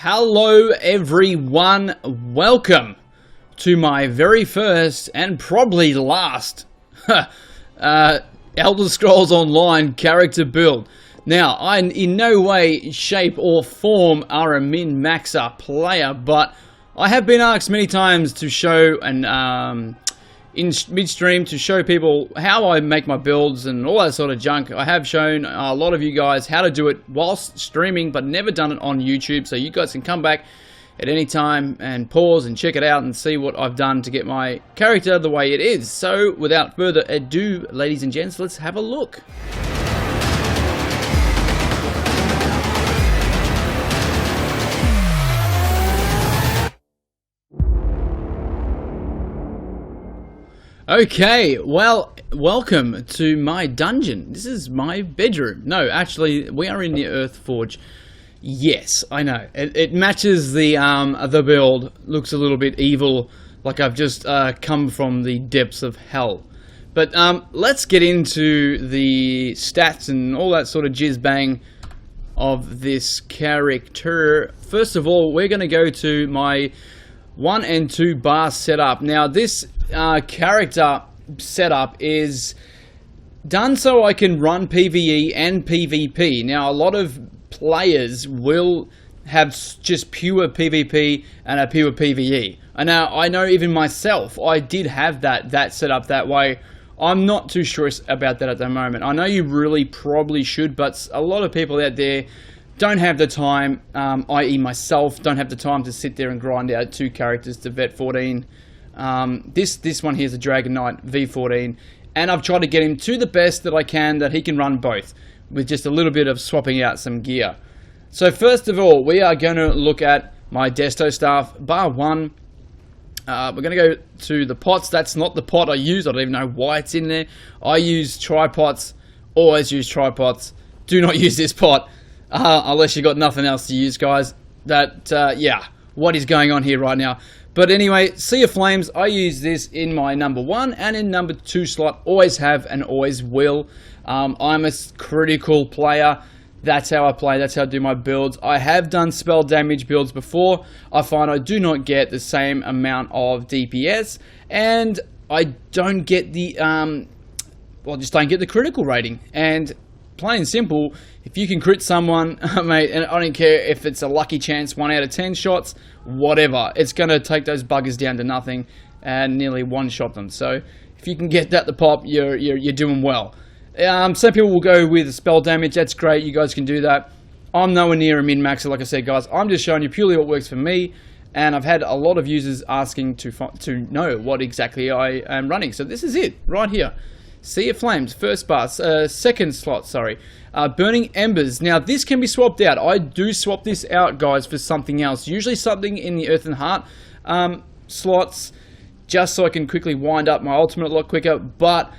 Hello everyone, welcome to my very first and probably last Elder Scrolls Online character build. Now, I in no way, shape or form are a min-maxer player, but I have been asked many times to show and in midstream to show people how I make my builds and all that sort of junk. I have shown a lot of you guys how to do it whilst streaming, but never done it on YouTube, so you guys can come back at any time and pause and check it out and see what I've done to get my character the way it is. So without further ado, ladies and gents, let's have a look. Okay, well, welcome to my dungeon. This is my bedroom. No, actually, we are in the Earth Forge. Yes, I know. It matches the build. Looks a little bit evil, like I've just come from the depths of hell. But let's get into the stats and all that sort of jizz-bang of this character. First of all, we're going to go to my 1 and 2 bar setup. Now, this character setup is done so I can run PvE and PvP. Now, a lot of players will have just pure PvP and a pure PvE. And now, I know even myself, I did have that set up that way. I'm not too sure about that at the moment. I know you really probably should, but a lot of people out there don't have the time, i.e. myself, don't have the time to sit there and grind out 2 characters to vet 14. This one here is a Dragon Knight V14, and I've tried to get him to the best that I can, that he can run both, with just a little bit of swapping out some gear. So first of all, we are going to look at my Desto staff, bar 1. We're going to go to the pots. That's not the pot I use. I don't even know why it's in there. I use tripods, always use tripods. Do not use this pot. Unless you've got nothing else to use, guys. Yeah, what is going on here right now? But anyway, Sea of Flames, I use this in my number 1 and in number 2 slot. Always have and always will. I'm a critical player. That's how I play. That's how I do my builds. I have done spell damage builds before. I find I do not get the same amount of DPS. And I don't get the, just don't get the critical rating. And plain and simple, if you can crit someone, mate, and I don't care if it's a lucky chance, 1 out of 10 shots, whatever, it's going to take those buggers down to nothing and nearly one-shot them. So if you can get that to pop, you're doing well. Some people will go with spell damage. That's great. You guys can do that. I'm nowhere near a min-maxer, like I said, guys. I'm just showing you purely what works for me, and I've had a lot of users asking to know what exactly I am running. So this is it, right here. Sea of Flames, first bar, second slot, sorry. Burning Embers. Now, this can be swapped out. I do swap this out, guys, for something else. Usually something in the Earth and Heart slots, just so I can quickly wind up my ultimate a lot quicker. But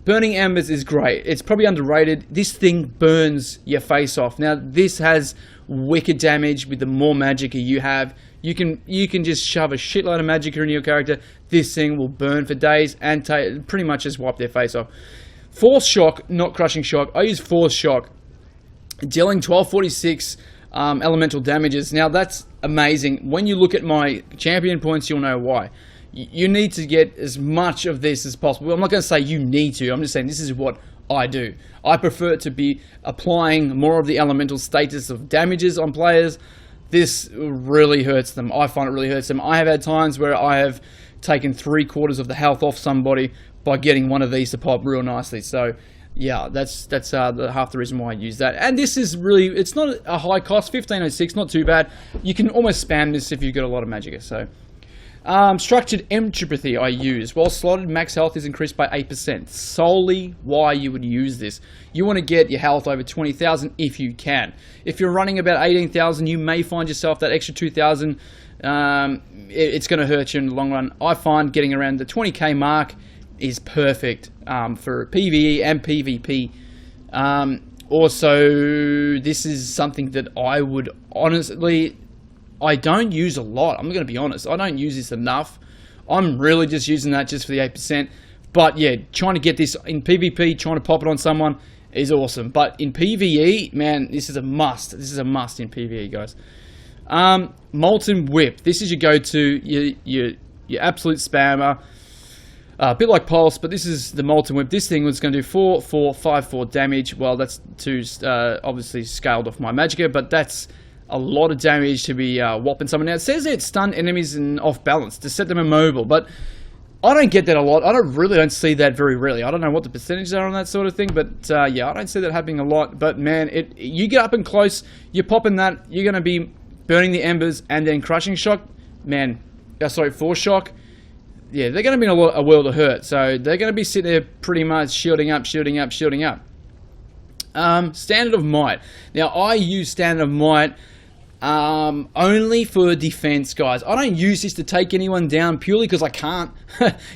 Burning Embers is great. It's probably underrated. This thing burns your face off. Now, this has wicked damage with the more magicka you have. You can just shove a shitload of magicka into your character. This thing will burn for days and pretty much just wipe their face off. Force Shock, not Crushing Shock. I use Force Shock, dealing 1246 elemental damages. Now that's amazing. When you look at my champion points, you'll know why. You need to get as much of this as possible. I'm not going to say you need to. I'm just saying this is what I do. I prefer to be applying more of the elemental status of damages on players. This really hurts them. I find it really hurts them. I have had times where I have taken 3/4 of the health off somebody by getting one of these to pop real nicely. So yeah, that's half the reason why I use that. And this is really, it's not a high cost, 1506, not too bad. You can almost spam this if you've got a lot of magicka. So Structured Entropy I use. While slotted, max health is increased by 8%. Solely why you would use this. You want to get your health over 20,000 if you can. If you're running about 18,000, you may find yourself that extra 2,000. It's going to hurt you in the long run. I find getting around the 20k mark is perfect for PvE and PvP. Also, this is something that I would honestly, I don't use a lot. I'm going to be honest. I don't use this enough. I'm really just using that just for the 8%. But yeah, trying to get this in PvP, trying to pop it on someone is awesome. But in PvE, man, this is a must. This is a must in PvE, guys. Molten Whip. This is your go-to, your absolute spammer. A bit like Pulse, but this is the Molten Whip. This thing was going to do 4, 4, 5, 4 damage. Well, that's obviously scaled off my Magicka, but that's a lot of damage to be whopping someone. Now, it says it stun enemies and off balance to set them immobile, but I don't get that a lot. I don't see that very rarely. I don't know what the percentages are on that sort of thing, but yeah, I don't see that happening a lot. But man, you get up and close, you're popping that, you're going to be burning the embers and then crushing shock. Man, force shock. Yeah, they're going to be in a world of hurt. So they're going to be sitting there pretty much shielding up. Standard of Might. Now, I use Standard of Might only for defense, guys. I don't use this to take anyone down purely because I can't.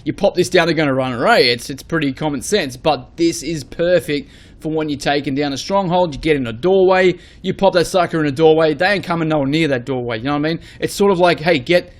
You pop this down, they're going to run away. It's pretty common sense. But this is perfect for when you're taking down a stronghold. You get in a doorway. You pop that sucker in a doorway. They ain't coming nowhere near that doorway. You know what I mean? It's sort of like, hey, get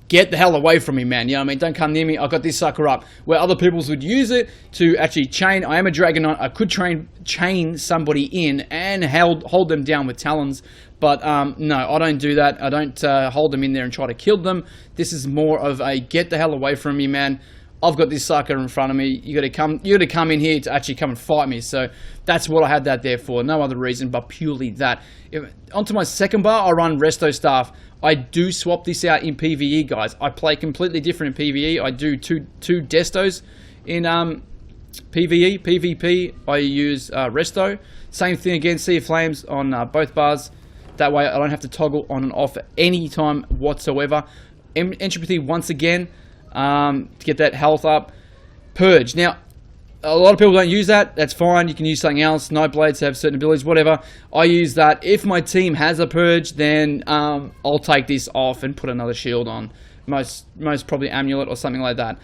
the hell away from me, man. You know what I mean? Don't come near me. I've got this sucker up. Where other people would use it to actually chain. I am a Dragon Knight. I could chain somebody in and hold them down with talons. But no, I don't do that. I don't hold them in there and try to kill them. This is more of a get the hell away from me, man. I've got this sucker in front of me. You got to come in here to actually come and fight me. So that's what I had that there for. No other reason but purely that. Onto my second bar, I run Resto Staff. I do swap this out in PvE, guys. I play completely different in PvE. I do two Destos in PvE. PvP, I use Resto. Same thing again, Sea of Flames on both bars. That way I don't have to toggle on and off at any time whatsoever. Entropy once again, to get that health up. Purge. Now, a lot of people don't use that. That's fine. You can use something else. Nightblades have certain abilities, whatever. I use that. If my team has a purge, then I'll take this off and put another shield on. Most probably amulet or something like that.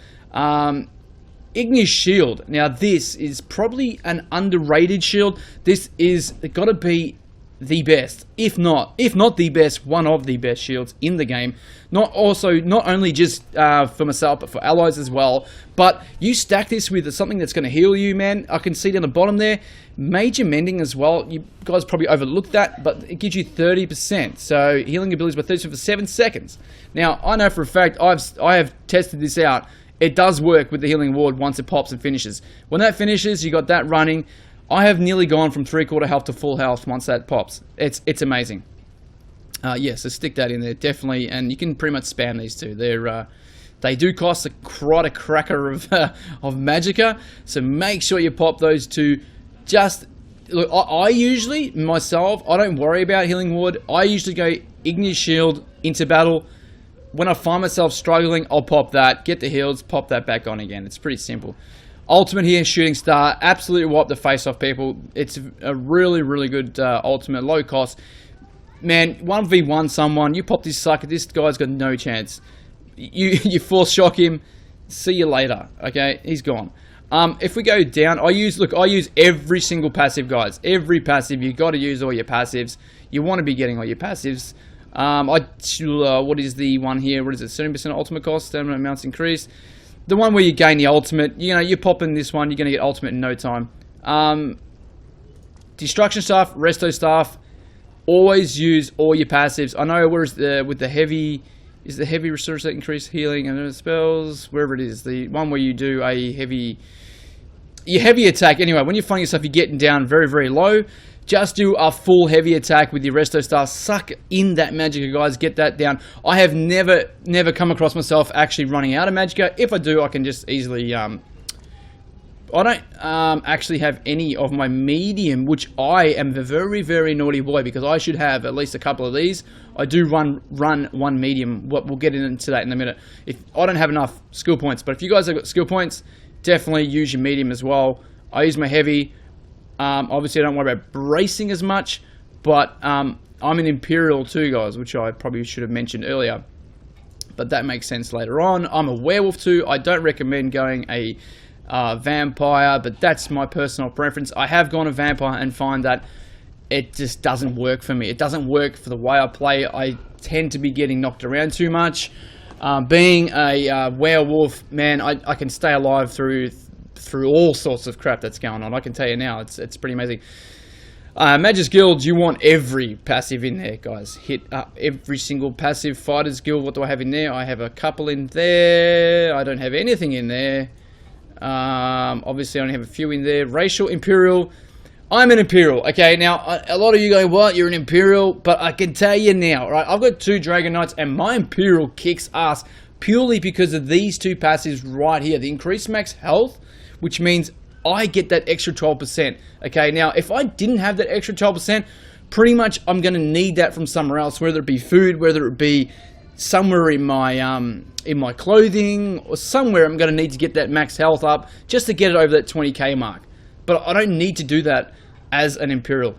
Ignis Shield. Now, this is probably an underrated shield. This is got to be the best, if not the best, one of the best shields in the game. Not only just for myself, but for allies as well. But you stack this with something that's going to heal you, man. I can see down the bottom there, major mending as well. You guys probably overlooked that, but it gives you 30%. So healing abilities by 30% for 7 seconds. Now, I know for a fact, I have tested this out. It does work with the healing ward once it pops and finishes. When that finishes, you got that running. I have nearly gone from 3/4 health to full health once that pops. It's amazing. Yeah, so stick that in there, definitely. And you can pretty much spam these two. They do cost quite a cracker of Magicka. So make sure you pop those two. Just, look, I usually, myself, I don't worry about healing ward. I usually go Ignis Shield into battle. When I find myself struggling, I'll pop that, get the heals, pop that back on again. It's pretty simple. Ultimate here, Shooting Star, absolutely wipe the face off people. It's a really, really good ultimate, low cost. Man, 1v1 someone, you pop this sucker, this guy's got no chance. You force shock him, see you later, okay? He's gone. If we go down, I use every single passive, guys. Every passive, you got to use all your passives. You want to be getting all your passives. What is the one here? What is it? 70% ultimate cost, stamina amounts increased. The one where you gain the ultimate, you know, you pop in this one, you're going to get ultimate in no time. Destruction Staff, Resto Staff, always use all your passives. I know with the heavy, is the heavy restore that increase healing and spells, wherever it is, the one where you do a heavy attack. Anyway, when you find yourself, you're getting down very, very low, just do a full heavy attack with your Resto Star. Suck in that Magicka, guys. Get that down. I have never come across myself actually running out of Magicka. If I do, I can just easily... I don't actually have any of my medium, which I am a very, very naughty boy because I should have at least a couple of these. I do run one medium. We'll get into that in a minute. If I don't have enough skill points, but if you guys have got skill points, definitely use your medium as well. I use my heavy. Obviously, I don't worry about bracing as much, but I'm an Imperial too, guys, which I probably should have mentioned earlier. But that makes sense later on. I'm a Werewolf too. I don't recommend going a Vampire, but that's my personal preference. I have gone a Vampire and find that it just doesn't work for me. It doesn't work for the way I play. I tend to be getting knocked around too much. Being a Werewolf, man, I can stay alive through all sorts of crap that's going on. I can tell you now, it's pretty amazing. Magus Guild, you want every passive in there, guys. Hit up every single passive. Fighters Guild, what do I have in there? I have a couple in there. I don't have anything in there. Obviously, I only have a few in there. Racial, Imperial. I'm an Imperial. Okay, now, a lot of you go, what? You're an Imperial? But I can tell you now, right? I've got 2 Dragon Knights, and my Imperial kicks ass purely because of these 2 passives right here. The increased max health, which means I get that extra 12%. Okay, now if I didn't have that extra 12%, pretty much I'm going to need that from somewhere else, whether it be food, whether it be somewhere in my clothing, or somewhere I'm going to need to get that max health up just to get it over that 20k mark. But I don't need to do that as an Imperial.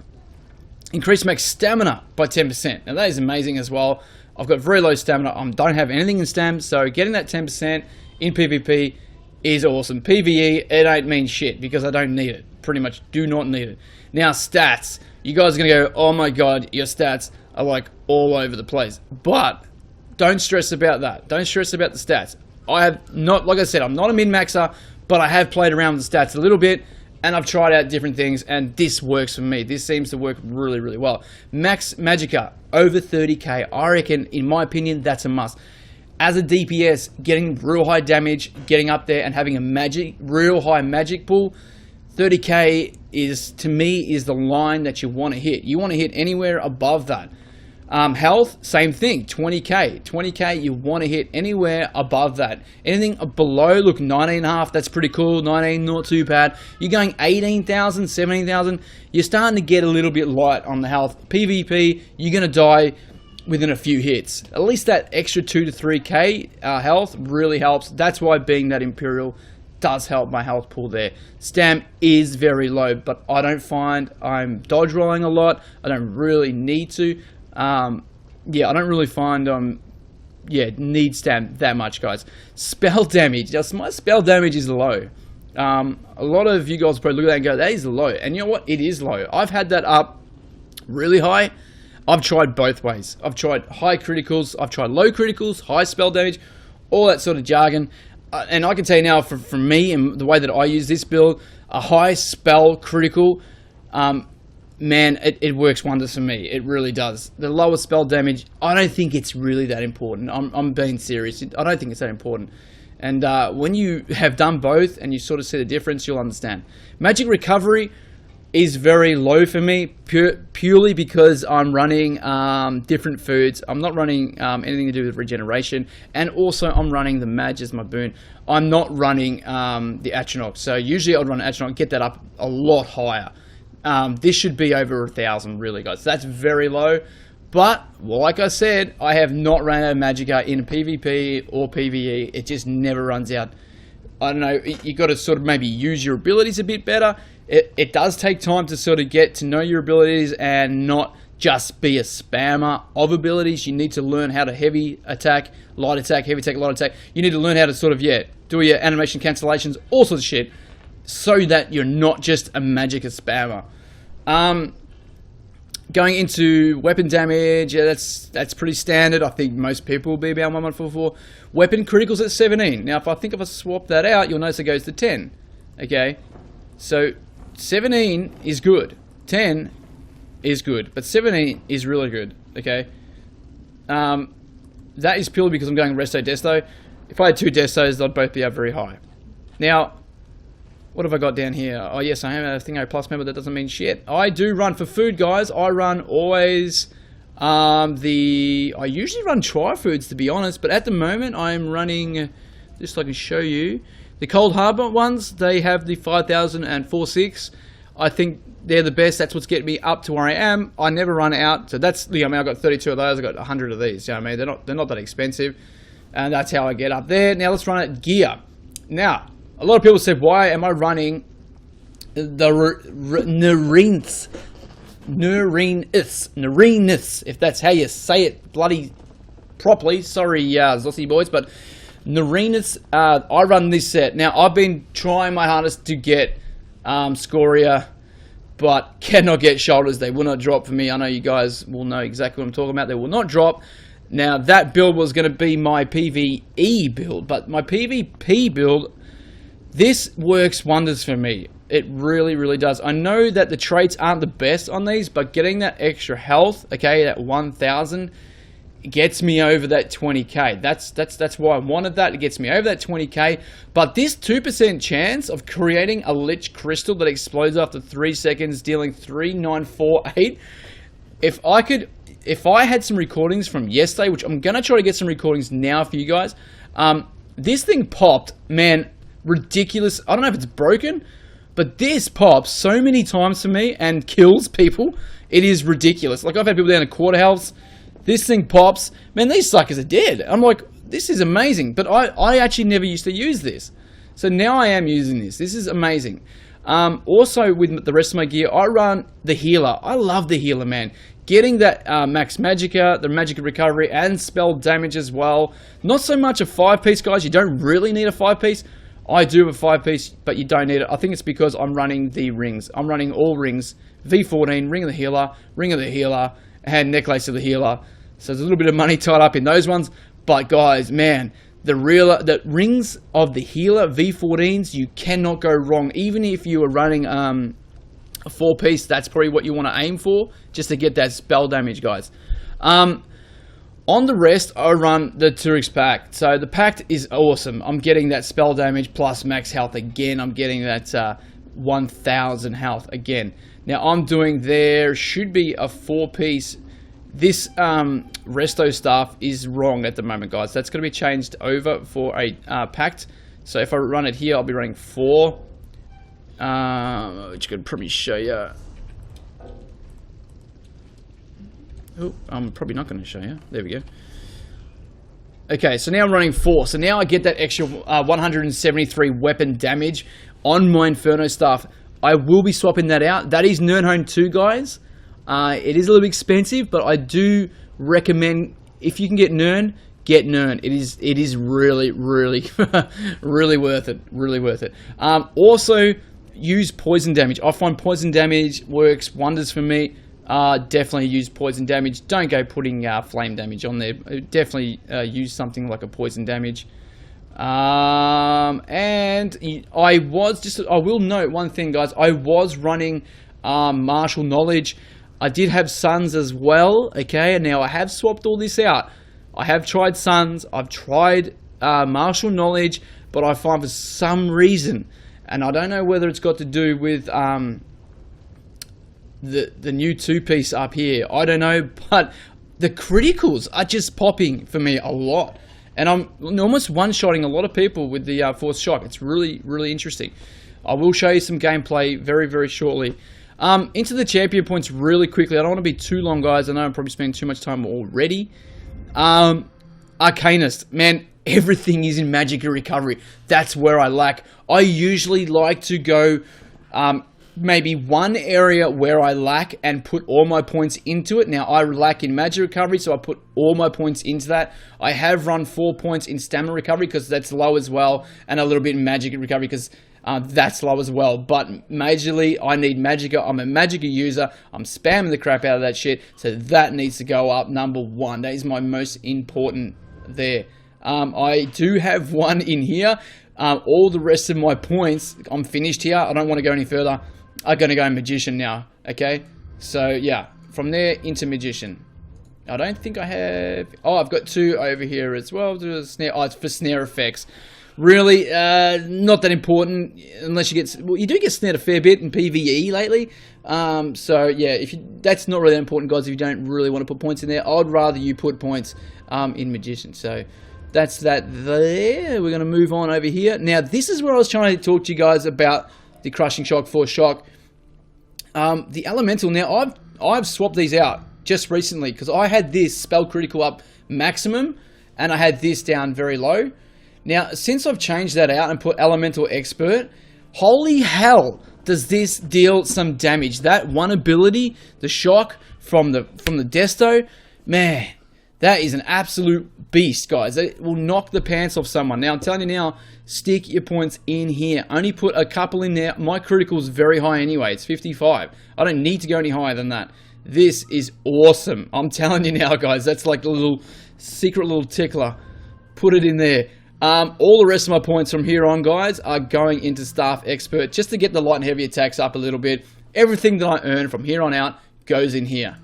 Increase max stamina by 10%. Now that is amazing as well. I've got very low stamina. I don't have anything in stam, so getting that 10% in PvP is awesome. PvE, it ain't mean shit because I don't need it. Pretty much do not need it. Now, stats. You guys are going to go, oh my god, your stats are like all over the place. But don't stress about that. Don't stress about the stats. I have not, like I said, I'm not a min-maxer, but I have played around with the stats a little bit, and I've tried out different things, and this works for me. This seems to work really, really well. Max Magicka, over 30k. I reckon, in my opinion, that's a must. As a DPS, getting real high damage, getting up there and having a real high magic pool, 30k is, to me, is the line that you want to hit. You want to hit anywhere above that. Health, same thing, 20k. 20k, you want to hit anywhere above that. Anything below, look, 19.5, that's pretty cool. 19, not too bad. You're going 18,000, 17,000. You're starting to get a little bit light on the health. PvP, you're going to die within a few hits. At least that extra 2 to 3k health really helps. That's why being that Imperial does help my health pool there. Stam is very low, but I don't find I'm dodge rolling a lot. I don't really need to. Yeah, I don't really find need stam that much, guys. Spell damage. Just my spell damage is low. A lot of you guys probably look at that and go, that is low. And you know what? It is low. I've had that up really high. I've tried both ways. I've tried high criticals, I've tried low criticals, high spell damage, all that sort of jargon. And I can tell you now, from me and the way that I use this build, a high spell critical, man, it works wonders for me. It really does. The lower spell damage, I don't think it's really that important. I'm being serious. I don't think it's that important. And when you have done both and you sort of see the difference, you'll understand. Magic recovery is very low for me, purely because I'm running different foods. I'm not running anything to do with regeneration, and also I'm running the Mage as my boon. I'm not running the Atronach, so usually I'd run Atronach, get that up a lot higher. This should be over 1,000, really, guys. So that's very low, but like I said, I have not ran out of Magicka in PvP or PvE. It just never runs out. I don't know, you got to sort of maybe use your abilities a bit better. It does take time to sort of get to know your abilities and not just be a spammer of abilities. You need to learn how to heavy attack, light attack, heavy attack, light attack. You need to learn how to sort of, do your animation cancellations, all sorts of shit, so that you're not just a Magicka spammer. Going into weapon damage, that's pretty standard. I think most people will be about 1144. Weapon criticals at 17. Now, if I swap that out, you'll notice it goes to 10. Okay, so 17 is good. 10 is good, but 17 is really good. Okay, that is purely because I'm going Resto Desto. If I had 2 Destos, they'd both be up very high. Now, what have I got down here? Oh yes, I am a Thingo Plus member. That doesn't mean shit. I do run for food, guys. I run always I usually run Tri-Foods, to be honest, but at the moment I'm running, just so I can show you, the Cold Harbor ones. They have the 5,000 and 4.6. I think they're the best. That's what's getting me up to where I am. I never run out, so that's, I mean, I've got 32 of those. I've got 100 of these. You know what I mean? They're not that expensive, and that's how I get up there. Now let's run it gear. Now, a lot of people said, why am I running the Nerinus, if that's how you say it bloody properly. Sorry, Zossi boys, but Nerinus, I run this set. Now, I've been trying my hardest to get Scoria, but cannot get shoulders. They will not drop for me. I know you guys will know exactly what I'm talking about. They will not drop. Now, that build was going to be my PvE build, but my PvP build, This works wonders for me. It really, really does. I know that the traits aren't the best on these, but getting that extra health, okay, that 1,000, gets me over that 20k. That's why I wanted that. It gets me over that 20k. But this 2% chance of creating a Lich crystal that explodes after 3 seconds, dealing 3,948. If I had some recordings from yesterday, which I'm gonna try to get some recordings now for you guys. This thing popped, man, ridiculous. I don't know if it's broken, but this pops so many times for me and kills people. It is ridiculous. Like, I've had people down to quarter healths. This thing pops. Man, these suckers are dead. I'm like, this is amazing. But I actually never used to use this. So now I am using this. This is amazing. Also, with the rest of my gear, I run the healer. I love the healer, man. Getting that max magicka, the magic recovery, and spell damage as well. Not so much a 5-piece, guys. You don't really need a 5-piece. I do have a 5-piece, but you don't need it. I think it's because I'm running the rings. I'm running all rings. V14, Ring of the Healer, and Necklace of the Healer. So there's a little bit of money tied up in those ones. But guys, man, the Rings of the Healer, V14s, you cannot go wrong. Even if you are running a 4-piece, that's probably what you want to aim for, just to get that spell damage, guys. On the rest, I run the CrIIzN Pact. So the Pact is awesome. I'm getting that spell damage plus max health again. I'm getting that 1,000 health again. Now I'm doing, there should be a 4-piece. This resto stuff is wrong at the moment, guys. That's going to be changed over for a Pact. So if I run it here, I'll be running 4. Which could probably show you. Oh, I'm probably not going to show you. There we go. Okay, so now I'm running 4. So now I get that extra 173 weapon damage on my Inferno stuff. I will be swapping that out. That is Nirnhone 2, guys. It is a little expensive, but I do recommend, if you can get Nirn, get Nirn. It is really, really, really worth it. Really worth it. Also, use poison damage. I find poison damage works wonders for me. Definitely use poison damage. Don't go putting flame damage on there. Definitely use something like a poison damage. And I will note one thing, guys. I was running martial knowledge. I did have Suns as well. Okay, and now I have swapped all this out. I have tried Suns. I've tried martial knowledge, but I find for some reason, and I don't know whether it's got to do with the new 2-piece up here. I don't know, but the criticals are just popping for me a lot. And I'm almost one-shotting a lot of people with the Force Shock. It's really, really interesting. I will show you some gameplay very, very shortly. Into the champion points really quickly. I don't want to be too long, guys. I know I'm probably spending too much time already. Arcanist. Man, everything is in magic and recovery. That's where I lack. I usually like to go maybe one area where I lack and put all my points into it. Now, I lack in magic recovery, so I put all my points into that. I have run 4 points in stamina recovery because that's low as well, and a little bit in magic recovery because that's low as well. But majorly, I need magicka. I'm a magicka user. I'm spamming the crap out of that shit, so that needs to go up number 1. That is my most important there. I do have 1 in here. All the rest of my points, I'm finished here. I don't want to go any further. I'm going to go Magician now, okay? So, yeah, from there into Magician. I don't think I have... Oh, I've got 2 over here as well. Snare. Oh, it's for snare effects. Really, not that important unless you get... Well, you do get snared a fair bit in PvE lately. So, yeah, that's not really that important, guys, if you don't really want to put points in there. I'd rather you put points in Magician. So, that's that there. We're going to move on over here. Now, this is where I was trying to talk to you guys about the Crushing Shock, Force Shock. The Elemental, now I've swapped these out just recently because I had this spell critical up maximum and I had this down very low. Now, since I've changed that out and put Elemental Expert, holy hell does this deal some damage. That one ability, the shock from the Desto, man, that is an absolute beast, guys. It will knock the pants off someone. Now, I'm telling you now, stick your points in here. Only put a couple in there. My critical is very high anyway. It's 55. I don't need to go any higher than that. This is awesome. I'm telling you now, guys. That's like a little secret little tickler. Put it in there. All the rest of my points from here on, guys, are going into Staff Expert just to get the light and heavy attacks up a little bit. Everything that I earn from here on out goes in here.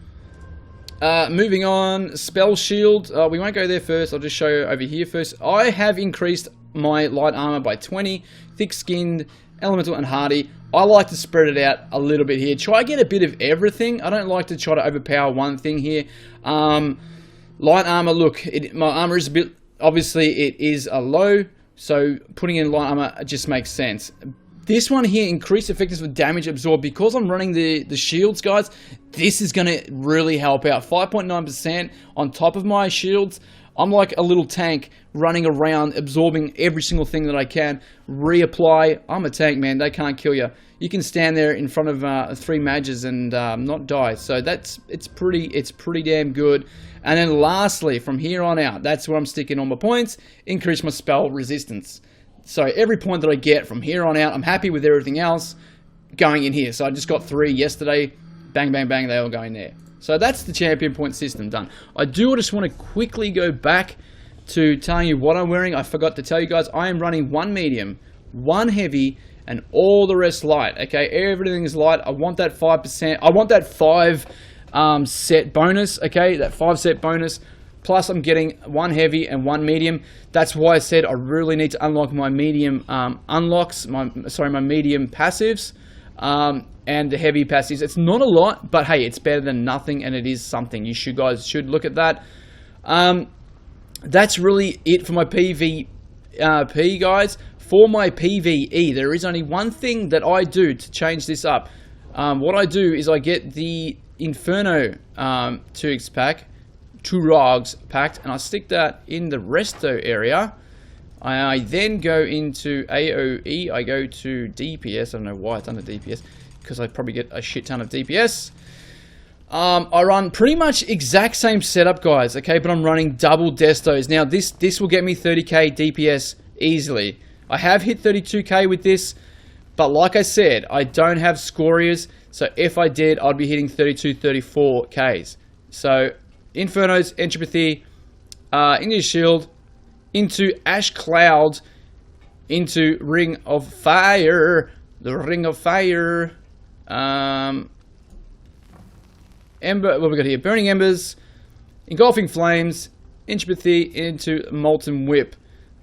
Moving on, Spell Shield. We won't go there first. I'll just show you over here first. I have increased my light armor by 20, thick skinned, elemental, and hardy. I like to spread it out a little bit here. Try to get a bit of everything. I don't like to try to overpower one thing here. Light armor, look, my armor is a bit, obviously it is a low, so putting in light armor just makes sense. This one here, increased effectiveness with damage absorbed. Because I'm running the shields, guys, this is going to really help out. 5.9% on top of my shields. I'm like a little tank running around, absorbing every single thing that I can. Reapply. I'm a tank, man. They can't kill you. You can stand there in front of 3 mages and not die. So it's pretty damn good. And then lastly, from here on out, that's where I'm sticking all my points. Increase my spell resistance. So every point that I get from here on out, I'm happy with everything else going in here. So I just got 3 yesterday. Bang, bang, bang. They all go in there. So that's the champion point system done. I do just want to quickly go back to telling you what I'm wearing. I forgot to tell you guys, I am running 1 medium, 1 heavy, and all the rest light. Okay, everything is light. I want that 5%. I want that 5 set bonus. Okay, that 5 set bonus. Plus, I'm getting 1 heavy and 1 medium. That's why I said I really need to unlock my medium unlocks. My medium passives. And the heavy passives. It's not a lot, but hey, it's better than nothing, and it is something. You guys should look at that. That's really it for my PvP, guys. For my PvE, there is only one thing that I do to change this up. What I do is I get the Inferno 2x pack, 2 rogs packed, and I stick that in the resto area. I then go into AOE. I go to DPS. I don't know why it's under DPS, because I probably get a shit ton of DPS. I run pretty much exact same setup, guys, okay, but I'm running double destos. Now, this will get me 30k DPS easily. I have hit 32k with this, but like I said, I don't have scorias, so if I did, I'd be hitting 32, 34ks. So, Infernos, Entropy, into Shield, into Ash Cloud, into Ring of Fire, the Ring of Fire, Ember, what we got here? Burning Embers, Engulfing Flames, Entropy, into Molten Whip.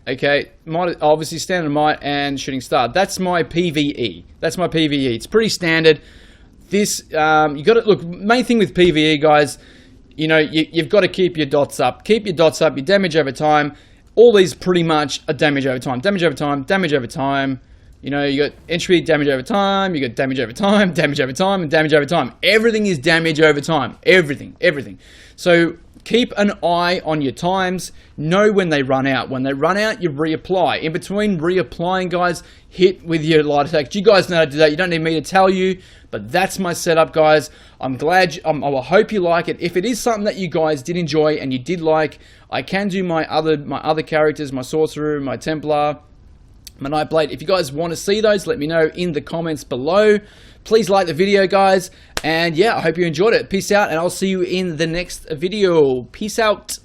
Okay, obviously Standard Might and Shooting Star. That's my PvE. That's my PvE. It's pretty standard. This, you got to look. Main thing with PvE, guys, you know, you've got to keep your dots up. Keep your dots up. Your damage over time. All these pretty much are damage over time. Damage over time. Damage over time. You know, you got entry damage over time, you got damage over time, damage over time, and damage over time. Everything is damage over time. Everything. So keep an eye on your times. Know when they run out. When they run out, you reapply. In between reapplying, guys, hit with your light attack. You guys know how to do that. You don't need me to tell you, but that's my setup, guys. I'm glad. I hope you like it. If it is something that you guys did enjoy and you did like, I can do my other characters, my Sorcerer, my Templar, my Nightblade. If you guys want to see those, let me know in the comments below. Please like the video, guys. And yeah, I hope you enjoyed it. Peace out, and I'll see you in the next video. Peace out.